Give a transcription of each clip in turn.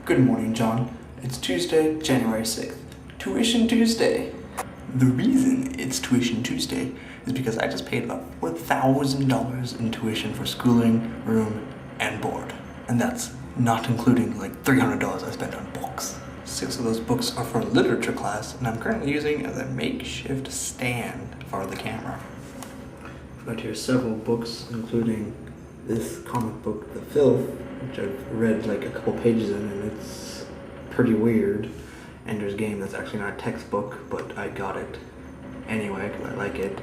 Good morning, John. It's Tuesday, January 6th. Tuition Tuesday. The reason it's Tuition Tuesday is because I just paid about $4,000 in tuition for schooling, room, and board. And that's not including like $300 I spent on books. 6 of those books are for literature class, and I'm currently using as a makeshift stand for the camera. I've got here several books, including this comic book, The Filth, which I've read like a couple pages in, and it's pretty weird. Ender's Game, that's actually not a textbook, but I got it anyway because I like it.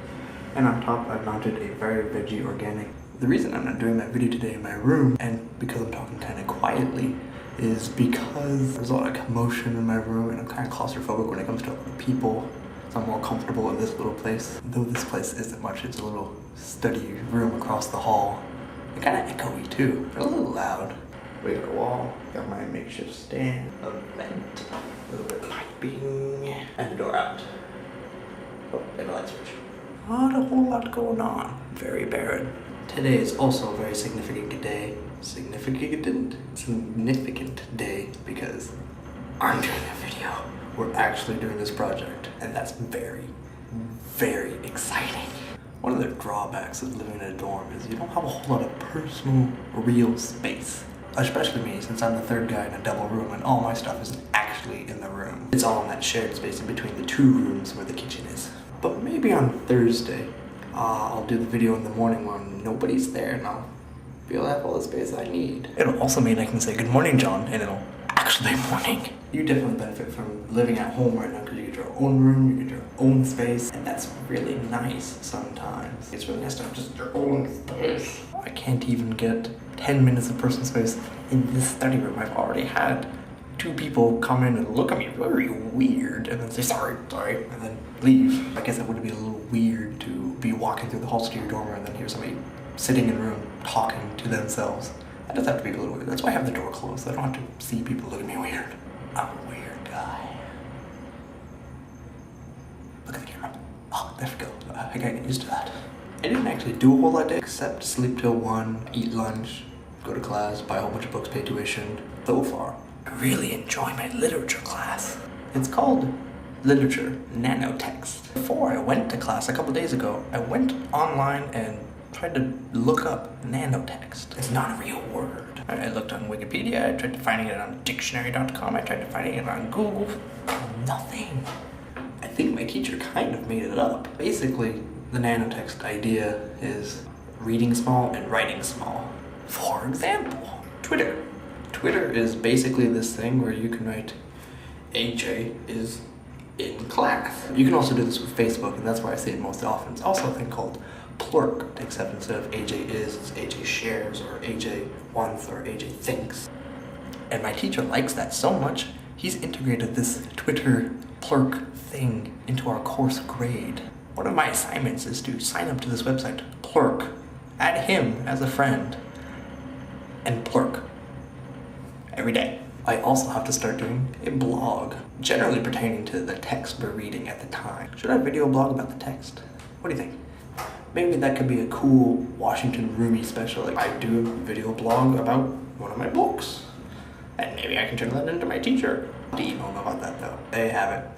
And on top, I've mounted a very veggie organic. The reason I'm not doing that video today in my room, and because I'm talking kind of quietly, is because there's a lot of commotion in my room, and I'm kind of claustrophobic when it comes to other people. So I'm more comfortable in this little place. Though this place isn't much, it's a little study room across the hall. It's kind of echoey too, a little loud. We got a wall, got my makeshift stand, a vent, a little bit of piping, and the door out. Oh, and a light switch. Not a whole lot going on. Very barren. Today is also a very significant day. Significant day because I'm doing a video. We're actually doing this project, and that's very, very exciting. One of the drawbacks of living in a dorm is you don't have a whole lot of personal, real space. Especially me, since I'm the third guy in a double room and all my stuff isn't actually in the room. It's all in that shared space in between the 2 rooms where the kitchen is. But maybe on Thursday, I'll do the video in the morning when nobody's there and I'll feel I have all the space I need. It'll also mean I can say good morning, John, and it'll actually be morning. You definitely benefit from living at home right now because you get your own room, you get your own space, and that's really nice sometimes. It's really nice to have just your own space. I can't even get 10 minutes of personal space in this study room. I've already had 2 people come in and look at me very weird and then say sorry, and then leave. I guess it would be a little weird to be walking through the halls to your dorm and then hear somebody sitting in a room talking to themselves. That does have to be a little weird. That's why I have the door closed, so I don't have to see people look at me weird. I'm a weird guy. Look at the camera. Oh, there we go. I gotta get used to that. I didn't actually do a whole lot today except sleep till 1, eat lunch, go to class, buy a whole bunch of books, pay tuition. So far, I really enjoy my literature class. It's called Literature Nanotext. Before I went to class a couple days ago, I went online and tried to look up nanotext. It's not a real word. I looked on Wikipedia, I tried to finding it on dictionary.com, I tried to finding it on Google. Nothing. I think my teacher kind of made it up. Basically, the nanotext idea is reading small and writing small. For example, Twitter. Twitter is basically this thing where you can write AJ is in class. You can also do this with Facebook, and that's where I see it most often. It's also a thing called Plurk, except instead of AJ is, it's AJ shares, or AJ wants, or AJ thinks. And my teacher likes that so much, he's integrated this Twitter Plurk thing into our course grade. One of my assignments is to sign up to this website, Plurk, add him as a friend, and Plurk every day. I also have to start doing a blog, generally pertaining to the text we're reading at the time. Should I video blog about the text? What do you think? Maybe that could be a cool Washington Roomie special. Like I do a video blog about one of my books. And maybe I can turn that into my teacher. Do you know about that though? There you have it.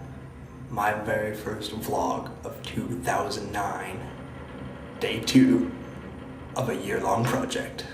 My very first vlog of 2009. Day 2 of a year-long project.